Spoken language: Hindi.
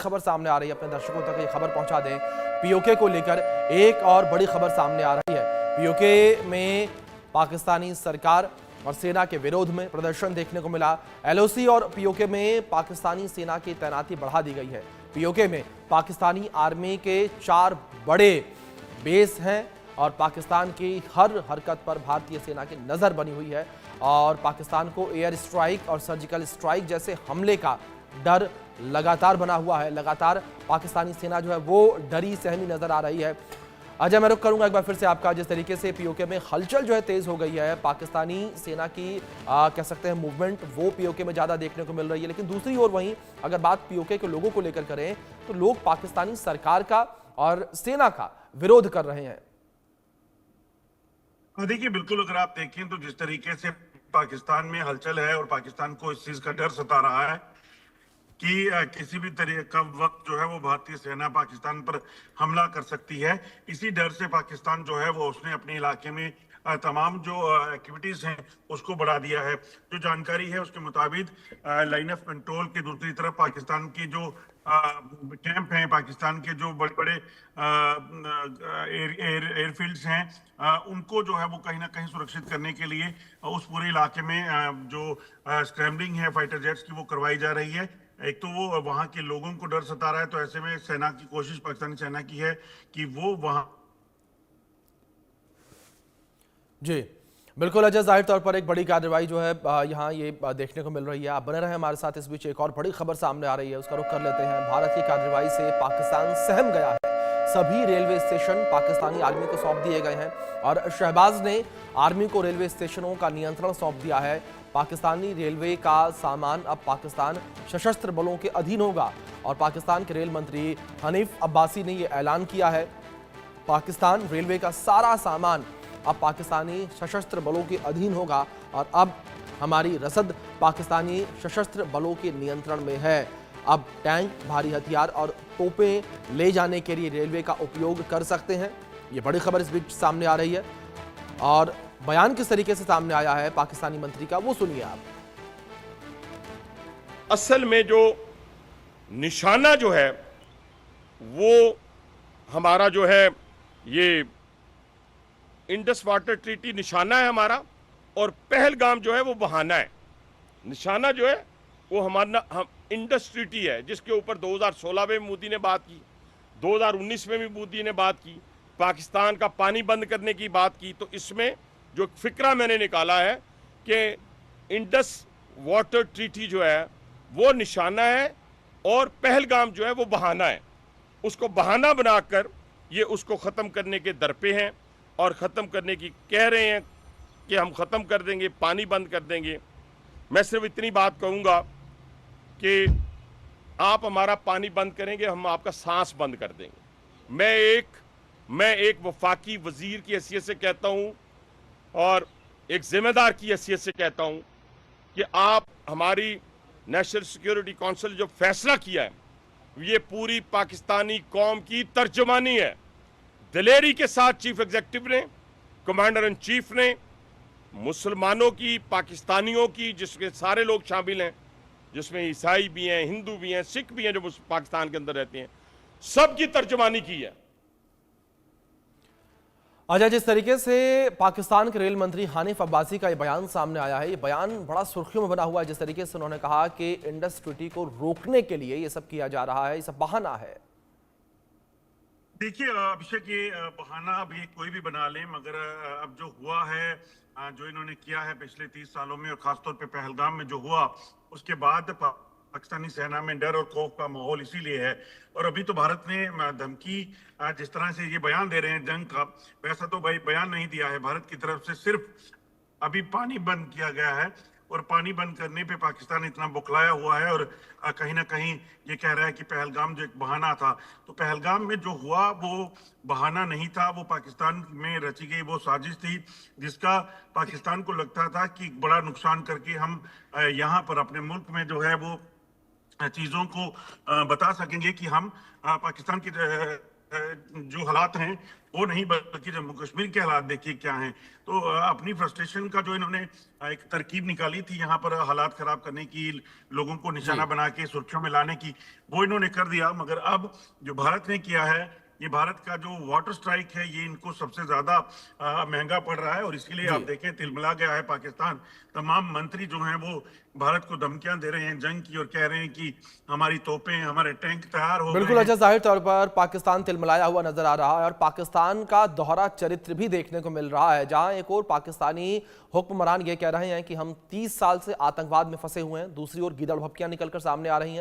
खबर सामने आ रही है, अपने दर्शकों तक ये खबर पहुंचा दें। पीओके को लेकर एक और बड़ी खबर सामने आ रही है। पीओके में पाकिस्तानी सरकार और सेना के विरोध में प्रदर्शन देखने को मिला। एलओसी और पीओके में पाकिस्तानी सेना की तैनाती बढ़ा दी गई है। पीओके में पाकिस्तानी आर्मी के 4 बड़े बेस हैं और पाकिस्तान की हर हरकत पर भारतीय सेना की नजर बनी हुई है और पाकिस्तान को एयर स्ट्राइक और सर्जिकल स्ट्राइक जैसे हमले का डर लगातार बना हुआ है। लगातार पाकिस्तानी सेना जो है वो डरी सहमी नजर आ रही है। अजय, मैं रुक करूंगा एक बार फिर से आपका। जिस तरीके से पीओके में हलचल जो है तेज हो गई है, पाकिस्तानी सेना की कह सकते हैं मूवमेंट वो पीओके में ज्यादा देखने को मिल रही है, लेकिन दूसरी ओर वहीं अगर बात पीओके के लोगों को लेकर करें तो लोग पाकिस्तानी सरकार का और सेना का विरोध कर रहे हैं। देखिए, बिल्कुल अगर आप देखें तो जिस तरीके से पाकिस्तान में हलचल है और पाकिस्तान को इस चीज का डर सता रहा है कि किसी भी तरह का वक्त जो है वो भारतीय सेना पाकिस्तान पर हमला कर सकती है। इसी डर से पाकिस्तान जो है वो उसने अपने इलाके में तमाम जो एक्टिविटीज हैं उसको बढ़ा दिया है। जो जानकारी है उसके मुताबिक लाइन ऑफ कंट्रोल की दूसरी तरफ पाकिस्तान की जो कैंप हैं, पाकिस्तान के जो बड़े बड़े एयरफील्ड्स हैं, उनको जो है वो कहीं ना कहीं सुरक्षित करने के लिए उस पूरे इलाके में जो स्क्रैम्बलिंग है फाइटर जेट्स की वो करवाई जा रही है। एक तो वो वहां के लोगों को डर सता रहा है, तो ऐसे में सेना की कोशिश पाकिस्तानी सेना की है कि वो वहां। जी बिल्कुल अजय, जाहिर तौर पर एक बड़ी कार्रवाई जो है यहाँ ये देखने को मिल रही है। आप बने रहे हमारे साथ। इस बीच एक और बड़ी खबर सामने आ रही है, उसका रुख कर लेते हैं। भारत की कार्रवाई से पाकिस्तान सहम गया है। सभी रेलवे स्टेशन पाकिस्तानी आर्मी को सौंप दिए गए हैं और शहबाज ने आर्मी को रेलवे स्टेशनों का नियंत्रण सौंप दिया है। पाकिस्तानी रेलवे का सामान अब पाकिस्तान सशस्त्र बलों के अधीन होगा और पाकिस्तान के रेल मंत्री हनीफ अब्बासी ने यह ऐलान किया है। पाकिस्तान रेलवे का सारा सामान अब पाकिस्तानी सशस्त्र बलों के अधीन होगा और अब हमारी रसद पाकिस्तानी सशस्त्र बलों के नियंत्रण में है। अब टैंक, भारी हथियार और तोपें ले जाने के लिए रेलवे का उपयोग कर सकते हैं। ये बड़ी खबर इस बीच सामने आ रही है और बयान किस तरीके से सामने आया है पाकिस्तानी मंत्री का, वो सुनिए आप। असल में जो निशाना जो है वो हमारा जो है ये इंडस वाटर ट्रीटी निशाना है हमारा, और पहलगाम जो है वो बहाना है। निशाना जो है वो हम इंडस ट्रीटी है जिसके ऊपर 2016 में मोदी ने बात की, 2019 में भी मोदी ने बात की, पाकिस्तान का पानी बंद करने की बात की। तो इसमें जो फिक्रा मैंने निकाला है कि इंडस वाटर ट्रीटी जो है वो निशाना है और पहलगाम जो है वो बहाना है। उसको बहाना बनाकर ये उसको ख़त्म करने के दर पे हैं और ख़त्म करने की कह रहे हैं कि हम ख़त्म कर देंगे, पानी बंद कर देंगे। मैं सिर्फ इतनी बात कहूँगा कि आप हमारा पानी बंद करेंगे, हम आपका सांस बंद कर देंगे। मैं एक वफाकी वज़ीर की हैसियत से कहता हूँ और एक ज़िम्मेदार की हैसियत से कहता हूँ कि आप हमारी नेशनल सिक्योरिटी काउंसिल जो फैसला किया है ये पूरी पाकिस्तानी कौम की तर्जुमानी है। दिलेरी के साथ चीफ एग्जीक्यूटिव ने, कमांडर इन चीफ ने, मुसलमानों की, पाकिस्तानियों की, जिसके सारे लोग शामिल हैं, जिसमें ईसाई भी हैं, हिंदू भी हैं, सिख भी हैं जो पाकिस्तान के अंदर रहते हैं, सबकी तर्जुमानी की है। अजय, जिस तरीके से पाकिस्तान के रेल मंत्री हानिफ अब्बासी का ये बयान सामने आया है, ये बयान बड़ा सुर्खियों में बना हुआ है। जिस तरीके से उन्होंने कहा कि इंडस ट्रीटी को रोकने के लिए ये सब किया जा रहा है, ये सब बहाना है। देखिए अभिषेक, ये बहाना अब ये कोई भी बना ले, मगर अब जो हुआ है, जो इन्होंने किया है पिछले 30 सालों में और खासतौर पे पहलगाम में जो हुआ, उसके बाद पाकिस्तानी सेना में डर और खौफ का माहौल इसीलिए है। और अभी तो भारत ने धमकी, जिस तरह से ये बयान दे रहे हैं जंग का, वैसा तो भाई बयान नहीं दिया है भारत की तरफ से। सिर्फ अभी पानी बंद किया गया है और पानी बंद करने पे पाकिस्तान इतना बुखलाया हुआ है और कहीं ना कहीं ये कह रहा है कि पहलगाम जो एक बहाना था। तो पहलगाम में जो हुआ वो बहाना नहीं था, वो पाकिस्तान में रची गई वो साजिश थी जिसका पाकिस्तान को लगता था कि बड़ा नुकसान करके हम यहाँ पर अपने मुल्क में जो है वो चीजों को बता सकेंगे कि हम पाकिस्तान की जो हालात हैं वो नहीं, बल्कि जम्मू कश्मीर के हालात देखिए क्या हैं। तो अपनी फ्रस्ट्रेशन का जो इन्होंने एक तरकीब निकाली थी यहाँ पर हालात खराब करने की, लोगों को निशाना बना के सुर्खियों में लाने की, वो इन्होंने कर दिया। मगर अब जो भारत ने किया है, ये भारत का जो वाटर स्ट्राइक है, ये इनको सबसे ज्यादा महंगा पड़ रहा है। और इसीलिए आप देखें तिलमिला गया है पाकिस्तान। तमाम मंत्री जो हैं वो भारत को धमकियां दे रहे हैं जंग की, और कह रहे हैं कि हमारी तोपें, हमारे टैंक तैयार हो बिल्कुल गए अच्छा, जाहिर तौर पर पाकिस्तान तिलमिलाया हुआ नजर आ रहा है और पाकिस्तान का दोहरा चरित्र भी देखने को मिल रहा है, जहां एक और पाकिस्तानी हुक्मरान ये कह रहे हैं कि हम 30 साल से आतंकवाद में फंसे हुए हैं, दूसरी ओर गीदड़ भपकियां निकलकर सामने आ रही हैं।